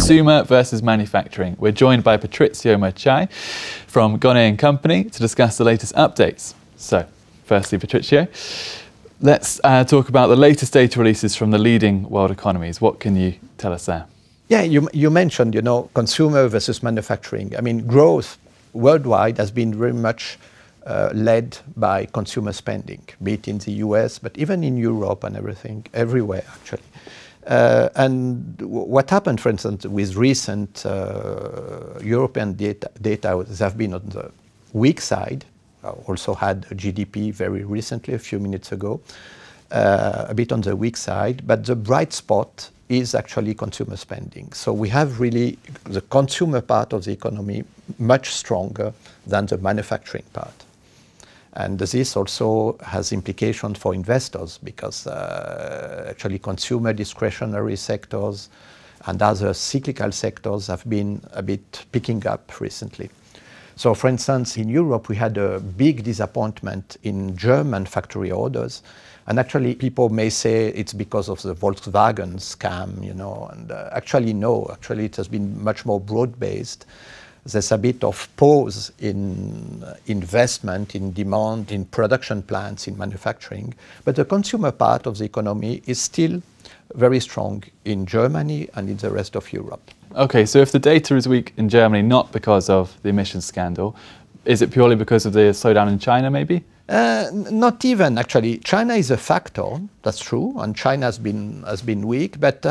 consumer versus manufacturing. We're joined by Patrizio Merciai from Gonet Company to discuss the latest updates. So, firstly, Patrizio, let's talk about the latest data releases from the leading world economies. What can you tell us there? Yeah, you mentioned, consumer versus manufacturing. I mean, growth worldwide has been very much led by consumer spending, be it in the US, but even in Europe and everywhere actually. And what happened, for instance, with recent European data have been on the weak side. Also had a GDP very recently, a few minutes ago, a bit on the weak side, but the bright spot is actually consumer spending. So we have really the consumer part of the economy much stronger than the manufacturing part. And this also has implications for investors because actually consumer discretionary sectors and other cyclical sectors have been a bit picking up recently. So for instance, in Europe, we had a big disappointment in German factory orders. And actually, people may say it's because of the Volkswagen scam, and actually, no. Actually, it has been much more broad-based. There's a bit of pause in investment, in demand, in production plants, in manufacturing. But the consumer part of the economy is still very strong in Germany and in the rest of Europe. Okay, so if the data is weak in Germany, not because of the emissions scandal, is it purely because of the slowdown in China, maybe? Not even, actually. China is a factor, that's true, and China has been weak, but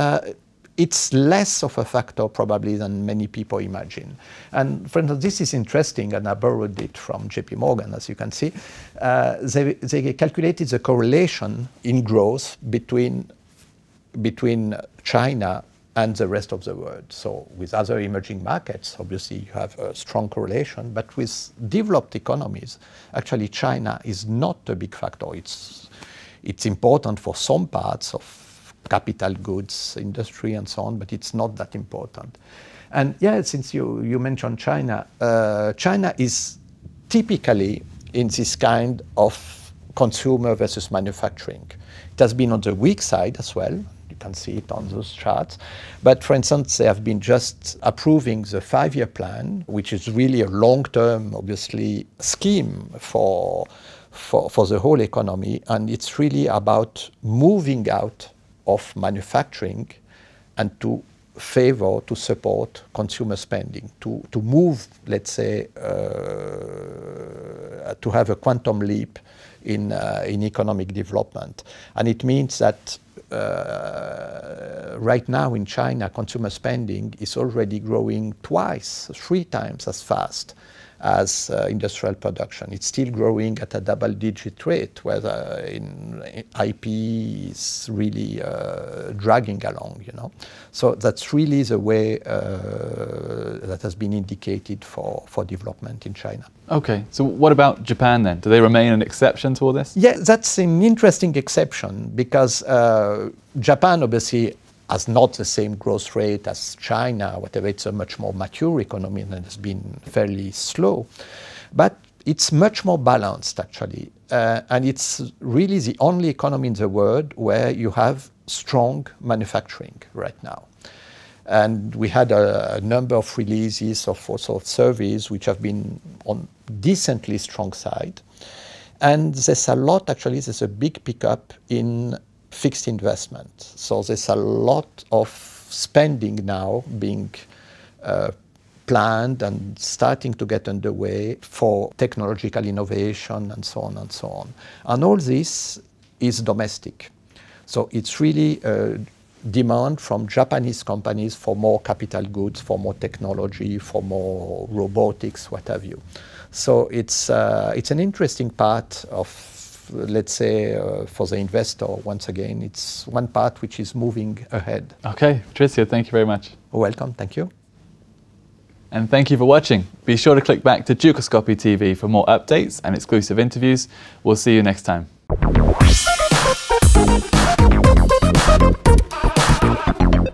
it's less of a factor probably than many people imagine. And for instance, this is interesting, and I borrowed it from JP Morgan, as you can see. They calculated the correlation in growth between China and the rest of the world. So with other emerging markets, obviously you have a strong correlation, but with developed economies, actually China is not a big factor. It's important for some parts of capital goods industry and so on, but it's not that important. And yeah, since you mentioned China, China is typically in this kind of consumer versus manufacturing. It has been on the weak side as well. You can see it on those charts. But for instance, they have been just approving the 5-year plan, which is really a long-term, obviously, scheme for the whole economy. And it's really about moving out of manufacturing and to favor, to support consumer spending, to move, let's say, to have a quantum leap in economic development. And it means that right now in China, consumer spending is already growing 3 times as fast as industrial production. It's still growing at a double-digit rate, where in IP is really dragging along, So that's really the way that has been indicated for development in China. Okay, so what about Japan then? Do they remain an exception to all this? Yeah, that's an interesting exception because Japan obviously has not the same growth rate as China, whatever. It's a much more mature economy and has been fairly slow. But it's much more balanced, actually. And it's really the only economy in the world where you have strong manufacturing right now. And we had a number of releases of also surveys which have been on decently strong side. And there's a lot, actually, there's a big pickup in fixed investment. So there's a lot of spending now being planned and starting to get underway for technological innovation and so on and so on. And all this is domestic. So it's really a demand from Japanese companies for more capital goods, for more technology, for more robotics, what have you. So it's an interesting part of, let's say, for the investor, once again, it's one part which is moving ahead. Okay, Patrizio, thank you very much. Welcome, thank you. And thank you for watching. Be sure to click back to Dukascopy TV for more updates and exclusive interviews. We'll see you next time.